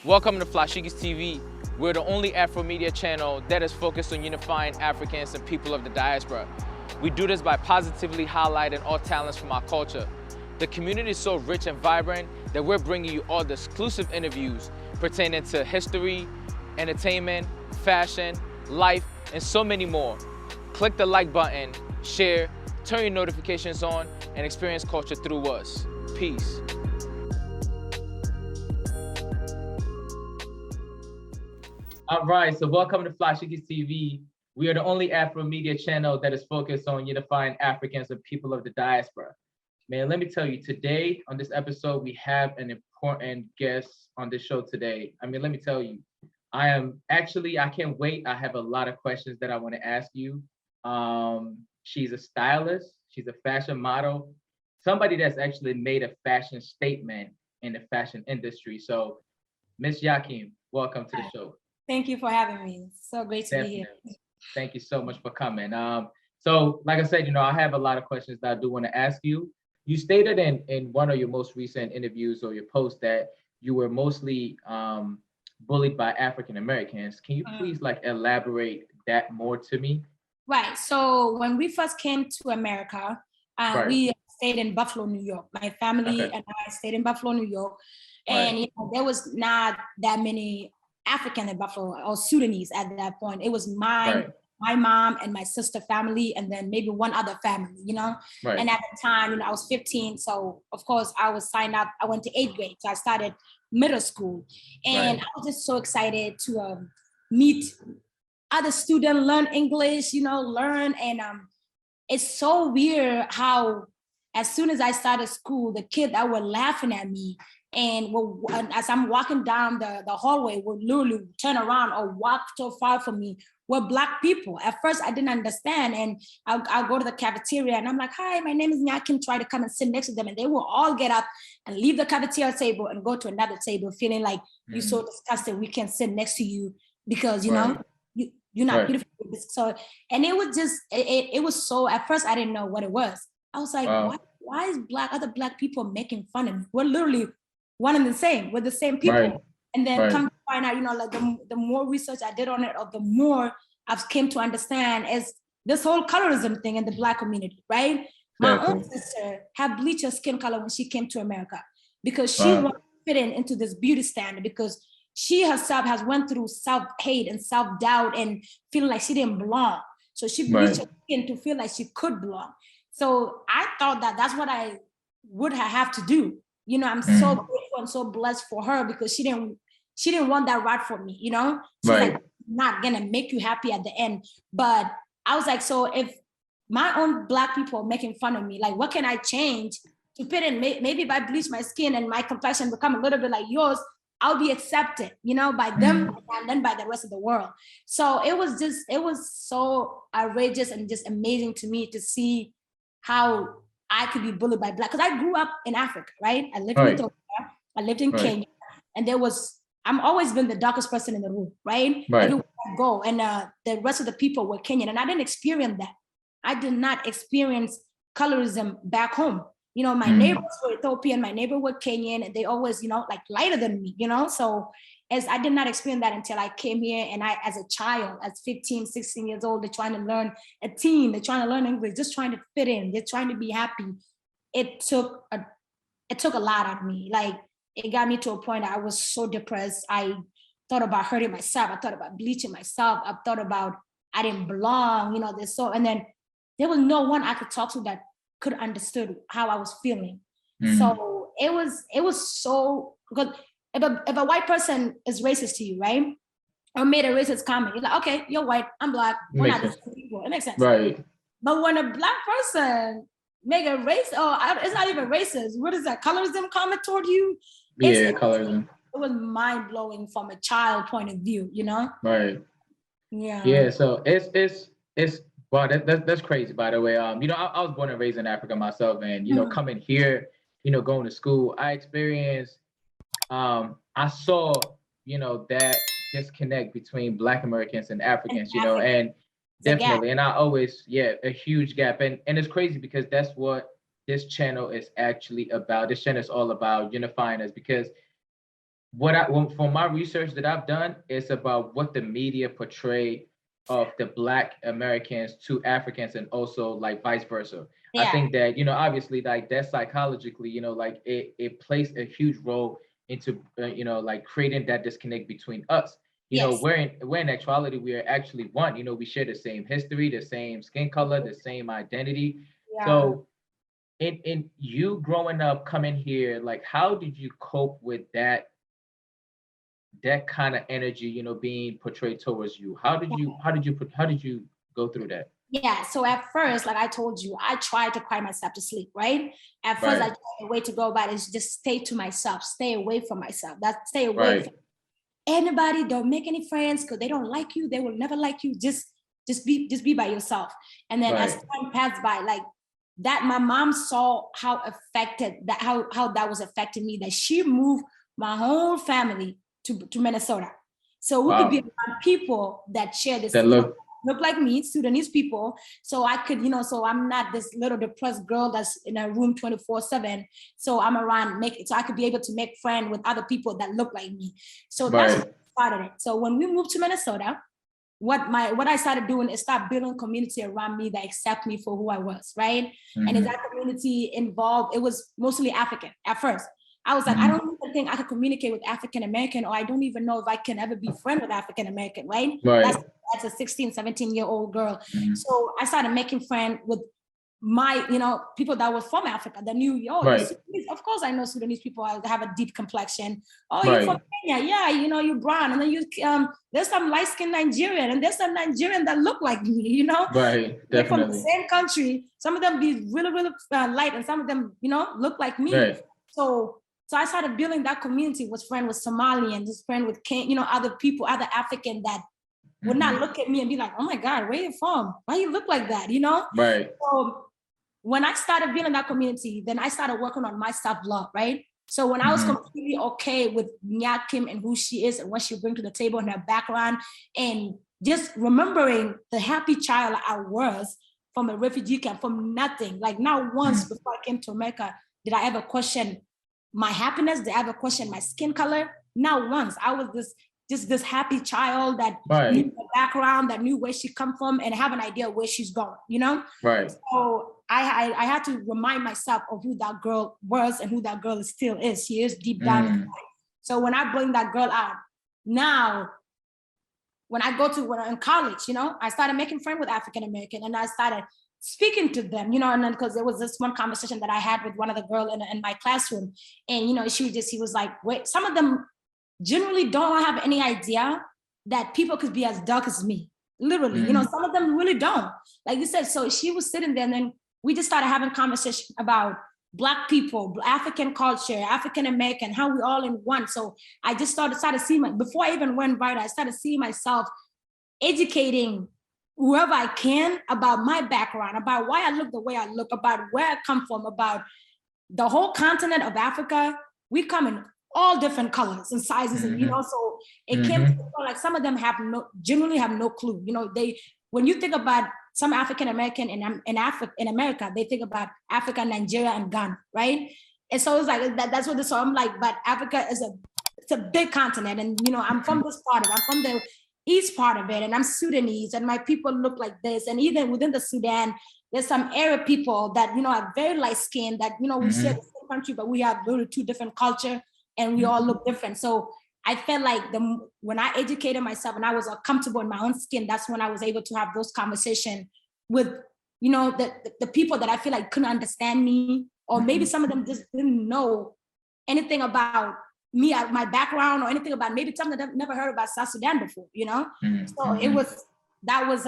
Welcome to Flyshikis TV. We're the only Afro media channel that is focused on unifying Africans and people of the diaspora. We do this by positively highlighting all talents from our culture. The community is so rich and vibrant that we're bringing you all the exclusive interviews pertaining to history, entertainment, fashion, life, and so many more. Click the like button, share, turn your notifications on, and experience culture through us. Peace. All right, so welcome to Flyshikis TV. We are the only Afro media channel that is focused on unifying Africans and people of the diaspora. Man, let me tell you, today on this episode, we have an important guest on this show today. Let me tell you, I can't wait. I have a lot of questions that I want to ask you. She's a stylist, she's a fashion model, somebody that's actually made a fashion statement in the fashion industry. So, Miss Nyakim, welcome to the show. Thank you for having me. It's so great to be here. Thank you so much for coming. So like I said, I have a lot of questions that I do want to ask you. You stated in one of your most recent interviews or your post that you were mostly bullied by African Americans. Can you please elaborate that more to me? Right. So when we first came to America, we stayed in Buffalo, New York. My family and I stayed in Buffalo, New York. And there was not that many African in Buffalo or Sudanese at that point. It was my mom and my sister family, and then maybe one other family, And at the time, I was 15. So of course I was signed up. I went to 8th grade. So I started middle school. And I was just so excited to meet other students, learn English, learn. And it's so weird how as soon as I started school, the kids that were laughing at me, and as I'm walking down the hallway, would literally turn around or walk so far from me were Black people. At first, I didn't understand. And I'll go to the cafeteria and I'm like, hi, my name is Nyakim, try to come and sit next to them. And they will all get up and leave the cafeteria table and go to another table, feeling like you're so disgusted we can't sit next to you because, you're not beautiful. So, and it was just, it was so, at first I didn't know what it was. I was like, why is other Black people making fun of me? We're literally one and the same. We're the same people. And then come to find out, the more research I did on it, or the more I've came to understand is this whole colorism thing in the Black community, right? My own sister had bleached her skin color when she came to America because she wanted to fit into this beauty standard, because she herself has went through self-hate and self-doubt and feeling like she didn't belong. So she bleached her skin to feel like she could belong. So I thought that's what I would have to do. I'm so grateful and so blessed for her because she didn't want that right for me, She's like, not gonna make you happy at the end. But I was like, so if my own Black people are making fun of me, what can I change to fit in? Maybe if I bleach my skin and my complexion become a little bit like yours, I'll be accepted, by them and then by the rest of the world. So it was so outrageous and just amazing to me to see how I could be bullied by Black, because I grew up in Africa, right? I lived in Ethiopia, I lived in Kenya, and I'm always been the darkest person in the room, right? Everywhere I go, and the rest of the people were Kenyan, and I didn't experience that. I did not experience colorism back home. My neighbors were Ethiopian, my neighbor were Kenyan, and they always, lighter than me, So as I did not experience that until I came here, and I, as a child, as 15, 16 years old, they're trying to learn they're trying to learn English, just trying to fit in, they're trying to be happy. It took a lot out of me. It got me to a point that I was so depressed. I thought about hurting myself. I thought about bleaching myself. I thought about I didn't belong, and then there was no one I could talk to that could understood how I was feeling. So it was so, because if a white person is racist to you, right? Or made a racist comment, you're like, okay, you're white, I'm Black, we're not the same people. It makes sense. Right. But when a Black person make a race, it's not even racist. What is that? Colorism comment toward you? Colorism. It was mind blowing from a child point of view, Right. Yeah. Yeah. So it's wow, that's crazy. By the way, I was born and raised in Africa myself, and coming here, going to school, I experienced, I saw, that disconnect between Black Americans and Africans, and definitely, and I always, a huge gap, and it's crazy because that's what this channel is actually about. This channel is all about unifying us, because from my research that I've done, it's about what the media portray of the Black Americans to Africans, and also like vice versa. I think that, obviously, like that psychologically, like it plays a huge role into like creating that disconnect between us. Where in actuality we are actually one. We share the same history, the same skin color, the same identity. So in you growing up, coming here, like how did you cope with that kind of energy, being portrayed towards you? How did you go through that? Yeah, so at first, like I told you, I tried to cry myself to sleep, right? At first, I tried a way to go about it is just stay to myself, stay away from myself. Stay away from anybody, don't make any friends because they don't like you, they will never like you. Just be by yourself. And then as time passed by, like that, my mom saw how affected that, how that was affecting me, that she moved my whole family to Minnesota. So we could be around people that share this, that look like me, Sudanese people. So I could, so I'm not this little depressed girl that's in a room 24/7. So I'm around, so I could be able to make friends with other people that look like me. So that's what started it. So when we moved to Minnesota, what I started doing is start building community around me that accept me for who I was, right? And in that community involved, it was mostly African at first. I was like, I don't even think I could communicate with African American, or I don't even know if I can ever be friends with African American, right? That's a 16, 17-year-old girl. So I started making friends with my, people that were from Africa that knew, of course I know Sudanese people have a deep complexion. Oh, you're from Kenya, yeah, you're brown. And then there's some light-skinned Nigerian, and there's some Nigerian that look like me, Right, definitely. They're from the same country. Some of them be really, really light, and some of them, look like me. Right. So I started building that community, was friend with Somalian, just friend with other people, other African that would not look at me and be like, oh my God, where you from? Why you look like that, Right. So when I started building that community, then I started working on my self-love, right? So when I was completely okay with Nyakim and who she is and what she brings to the table and her background, and just remembering the happy child I was from a refugee camp, from nothing, like not once before I came to America did I ever question my happiness, did I ever question my skin color? Not once. I was this happy child that knew the background, that knew where she come from and have an idea where she's going, Right. So I had to remind myself of who that girl was and who that girl still is. She is deep down inside. So when I bring that girl out, now when I when I'm in college, I started making friends with African American, and I started speaking to them, and then because there was this one conversation that I had with one of the girls in my classroom, and he was like, wait, some of them generally don't have any idea that people could be as dark as me, literally. Some of them really don't, like you said. So she was sitting there, and then we just started having conversation about Black people, African culture, African American, how we all in one. So I just started seeing before I even went viral, I started seeing myself educating whoever I can about my background, about why I look the way I look, about where I come from, about the whole continent of Africa. We come in all different colors and sizes, and so it came to like some of them generally have no clue. When you think about some African American in America, they think about Africa, Nigeria, and Ghana, right? And so it's like that's what so I'm like, but Africa it's a big continent, and I'm from this part of it. I'm from the east part of it, and I'm Sudanese, and my people look like this. And even within the Sudan, there's some Arab people that are very light skinned, that we share the same country, but we have really two different culture, and we all look different. So I felt like when I educated myself and I was comfortable in my own skin, that's when I was able to have those conversations with the people that I feel like couldn't understand me, or maybe some of them just didn't know anything about me, my background, or anything about maybe something that I've never heard about South Sudan before, So that was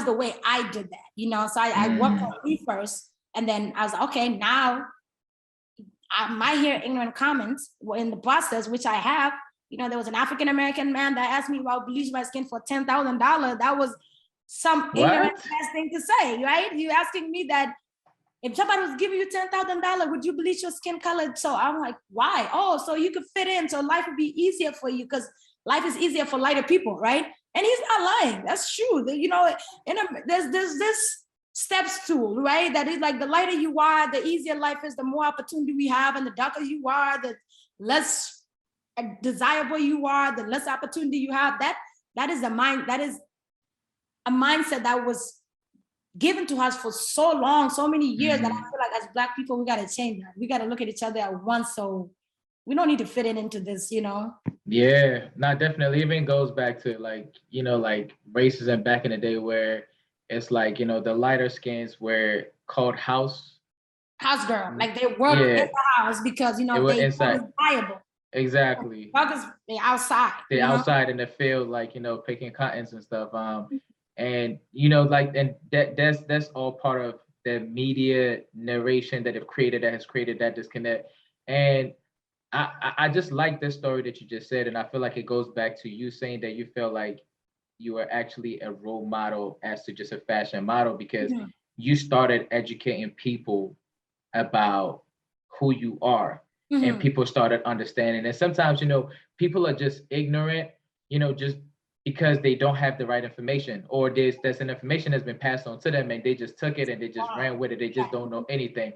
the way I did that, So I worked on me first, and then I was like, okay, now I might hear ignorant comments in the process, which I have. There was an African American man that asked me about bleach my skin for $10,000. That was some ignorant ass thing to say, right? You asking me that if somebody was giving you $10,000, would you bleach your skin color? So I'm like, why? Oh, so you could fit in, so life would be easier for you, because life is easier for lighter people, right? And he's not lying. That's true. There's this steps tool, right? That is like, the lighter you are, the easier life is, the more opportunity we have, and the darker you are, the less desirable you are, the less opportunity you have. That is a mindset that was given to us for so long, so many years, that I feel like as Black people, we got to change that. We got to look at each other at once. So we don't need to fit into this, you know? Yeah, not definitely. Even goes back to like, you know, like racism back in the day where it's like, you know, the lighter skins were called house girl. Like they work in the house because, you know, they inside. viable. Exactly. Brothers, they outside. They outside in the field, like, you know, picking cottons and stuff. And you know, like, and that's all part of the media narration that has created that disconnect. And I just like this story that you just said, and I feel like it goes back to you saying that you feel like you were actually a role model as to just a fashion model because you started educating people about who you are, and people started understanding. And sometimes, you know, people are just ignorant, you know, just because they don't have the right information, or there's an information that's been passed on to them and they just took it and they just ran with it. They just don't know anything.